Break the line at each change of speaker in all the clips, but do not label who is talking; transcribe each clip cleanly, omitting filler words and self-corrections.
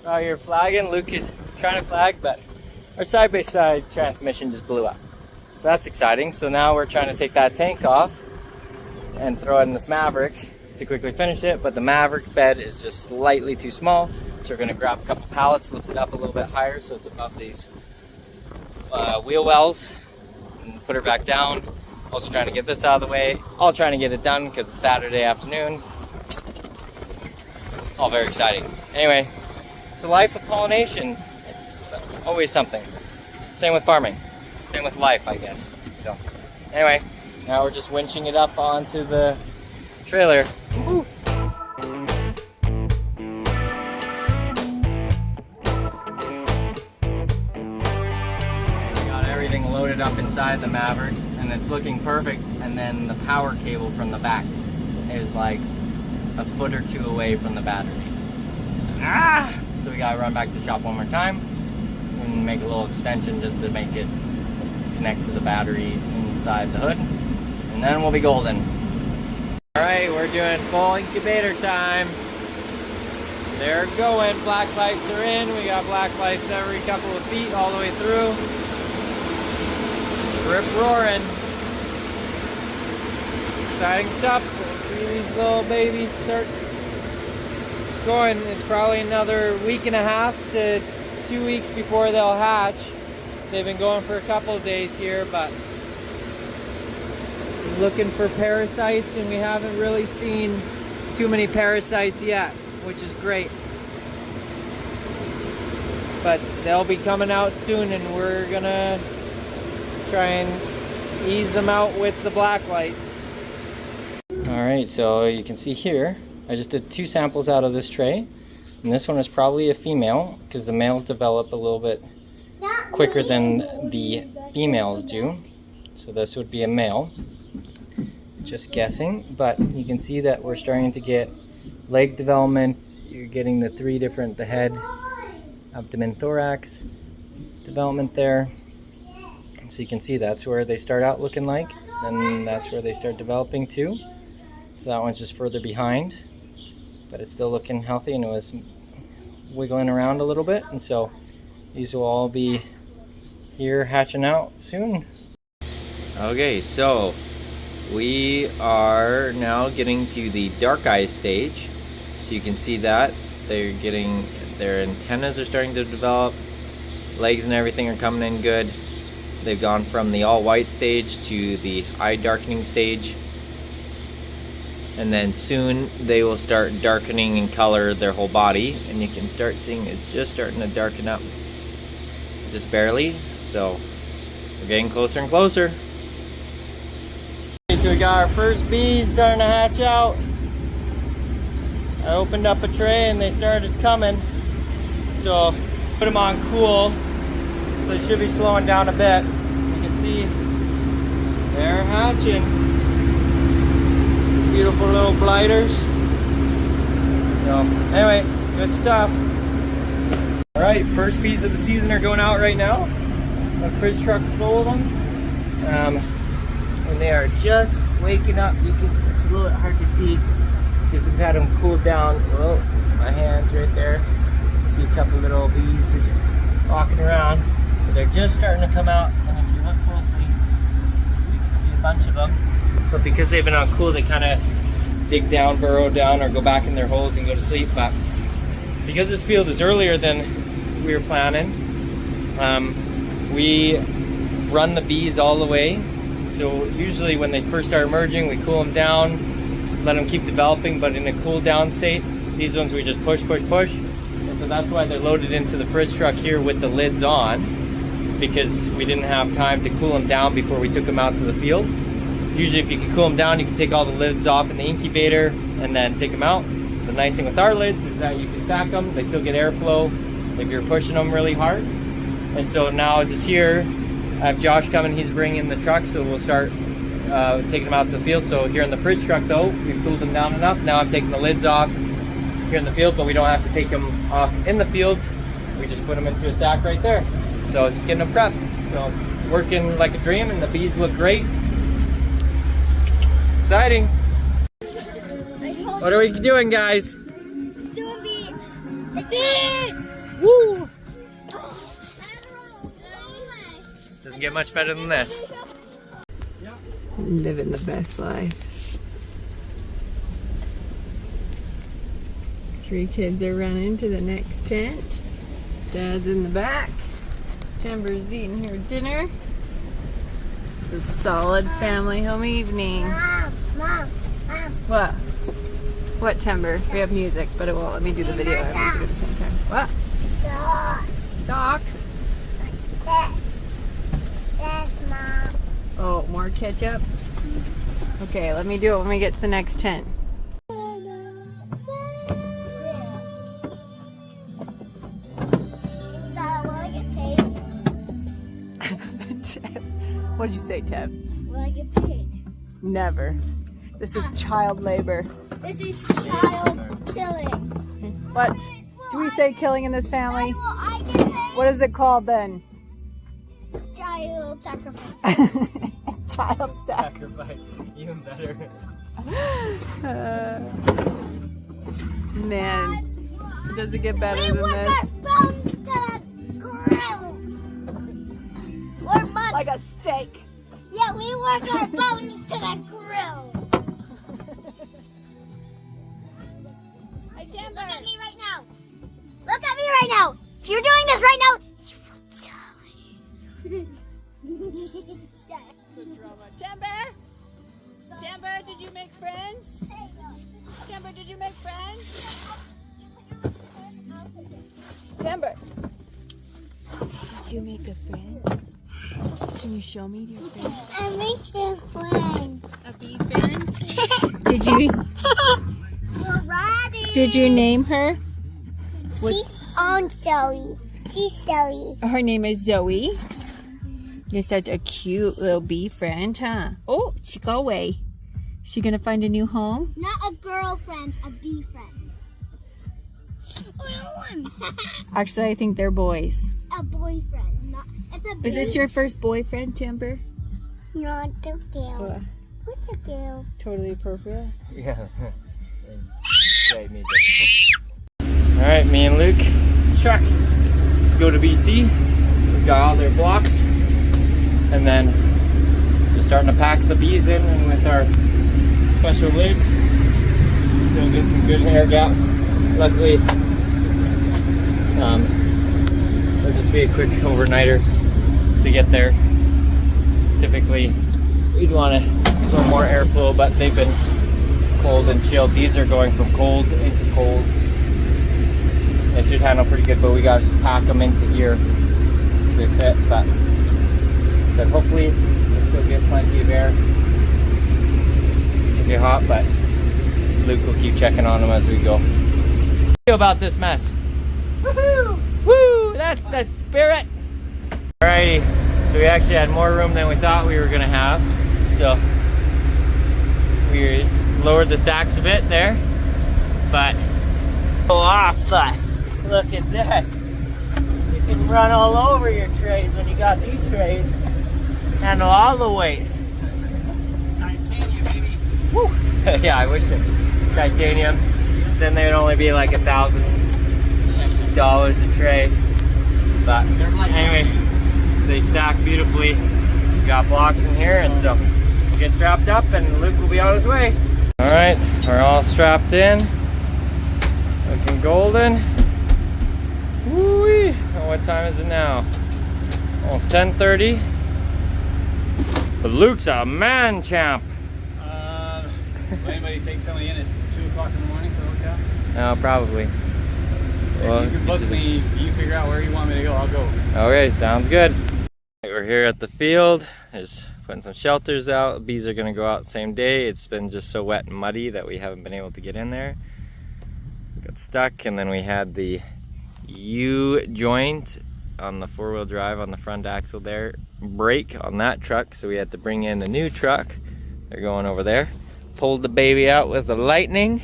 Out here flagging. Luke is trying to flag, but our side-by-side transmission just blew up. So that's exciting. So now we're trying to take that tank off and throw it in this Maverick to quickly finish it, but the Maverick bed is just slightly too small. So we're gonna grab a couple pallets, lift it up a little bit higher so it's above these wheel wells, and put her back down. Also trying to get this out of the way. All trying to get it done because it's Saturday afternoon. All very exciting. Anyway, it's the life of pollination. It's always something. Same with farming. Same with life, I guess. So anyway, now we're just winching it up onto the trailer. Woo. We got everything loaded up inside the Maverick and it's looking perfect, and then the power cable from the back is like a foot or two away from the battery. So we gotta run back to the shop one more time and make a little extension just to make it connect to the battery inside the hood, and then we'll be golden. Alright, we're doing full incubator time. They're going. Black lights are in. We got black lights every couple of feet all the way through. Rip roaring. Exciting stuff. We'll see these little babies start going. It's probably another week and a half to 2 weeks before they'll hatch. They've been going for a couple of days here, but looking for parasites, and we haven't really seen too many parasites yet, which is great. But they'll be coming out soon, and we're gonna try and ease them out with the black lights. Alright, so you can see here, I just did 2 samples out of this tray, and this one is probably a female because the males develop a little bit quicker than the females do. So this would be a male. Just guessing, but you can see that we're starting to get leg development. You're getting the 3 different, the head, abdomen, thorax development there. So you can see that's where they start out looking like, and that's where they start developing too. So that one's just further behind, but it's still looking healthy, and it was wiggling around a little bit, and so these will all be here hatching out soon. Okay, so we are now getting to the dark eye stage. So you can see that they're getting, their antennas are starting to develop, legs and everything are coming in good. They've gone from the all white stage to the eye darkening stage, and then soon they will start darkening in color their whole body, and you can start seeing it's just starting to darken up just barely. So we're getting closer and closer. So we got our first bees starting to hatch out. I opened up a tray and they started coming, so put them on cool, so they should be slowing down a bit. You can see they're hatching. Beautiful little blighters. So anyway, good stuff. Alright, first bees of the season are going out right now. A fridge truck full of them. And they are just waking up. It's a little hard to see because we've had them cool down. Oh, my hand's right there. You see a couple little bees just walking around. So they're just starting to come out, and if you look closely, you can see a bunch of them. But because they've been on cool, they kind of dig down, burrow down, or go back in their holes and go to sleep. But because this field is earlier than we were planning, we run the bees all the way. So usually when they first start emerging, we cool them down, let them keep developing, but in a cool down state, these ones we just push. And so that's why they're loaded into the fridge truck here with the lids on, because we didn't have time to cool them down before we took them out to the field. Usually if you can cool them down, you can take all the lids off in the incubator and then take them out. The nice thing with our lids is that you can stack them, they still get airflow if you're pushing them really hard. And so now just here, I have Josh coming, he's bringing the truck, so we'll start taking them out to the field. So here in the fridge truck though, we've cooled them down enough. Now I'm taking the lids off here in the field, but we don't have to take them off in the field. We just put them into a stack right there. So just getting them prepped. So working like a dream, and the bees look great. Exciting. What are we doing, guys?
Doing bees.
Woo! Doesn't get much better than this.
Living the best life. 3 kids are running to the next tent. Dad's in the back. Timber's eating her dinner. It's a solid family home evening.
Mom.
What? What, Timber? We have music, but it won't let me do the video and music at the same time. What? Socks?
That's Mom.
Oh, more ketchup? Okay, let me do it when we get to the next tent. What'd you say, Teb?
Will I get paid?
Never. This is child labor.
This is child killing.
What? Do we say killing in this family?
Will I get paid?
What is it called then?
Child sacrifice.
Child sacrifice.
Sacrifice. Even better.
Man, does it get better
We
than
work
this?
our bones to the grill. We're months.
Like a steak.
Yeah, we work our bones to the grill. Look at me right now. Look at me right now. If you're doing this right now, you will die.
Timber? Timber, did you make friends? Timber, did you make friends? Timber, did you make a friend? Can you show me your friend?
I make your friend.
A bee friend? Did you?
We're ready.
Did you name her?
She's on Zoe. She's Zoe.
Her name is Zoe. You're such a cute little bee friend, huh? Oh, she got away. She gonna find a new home?
Not a girlfriend, a bee friend. Oh, no one.
Actually, I think they're boys.
A boyfriend. Not, it's a bee.
Is this your first boyfriend, Timber?
Not a girl. What's a girl?
Totally appropriate.
Yeah. Great music. Alright, me and Luke, truck. Go to BC. We've got all their blocks. And then just starting to pack the bees in, and with our special lids, we'll get some good hair gap. Luckily, it'll just be a quick overnighter to get there. Typically, we'd want to go more airflow, but they've been cold and chilled. These are going from cold into cold. They should handle pretty good, but we gotta just pack them into here so they fit. But so hopefully we'll still get plenty of air. It'll get hot, but Luke will keep checking on them as we go. How do you feel about this mess? Woohoo! Woo! That's the spirit! Alrighty, so we actually had more room than we thought we were gonna have. So we lowered the stacks a bit there, but look at this. You can run all over your trays when you got these trays. Handle all the weight.
Titanium, baby.
Woo. Yeah, I wish it titanium. Then they'd only be like $1,000 a tray. But anyway, they stack beautifully. We got blocks in here, and so we'll get strapped up and Luke will be on his way. All right, we're all strapped in. Looking golden. Woo-wee. Oh, what time is it now? Almost 10:30. But Luke's a man champ.
Will anybody take somebody in at 2 o'clock in the morning for the hotel?
No, probably.
So
Well,
if you can book me, if you figure out where you want me to go, I'll go.
Okay, sounds good. We're here at the field. There's putting some shelters out. Bees are gonna go out the same day. It's been just so wet and muddy that we haven't been able to get in there. We got stuck, and then we had the U-joint on the 4-wheel drive on the front axle there break on that truck, so we had to bring in a new truck. They're going over there. Pulled the baby out with the lightning.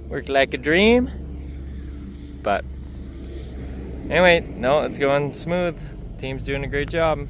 Worked like a dream. But anyway, no, it's going smooth. Team's doing a great job.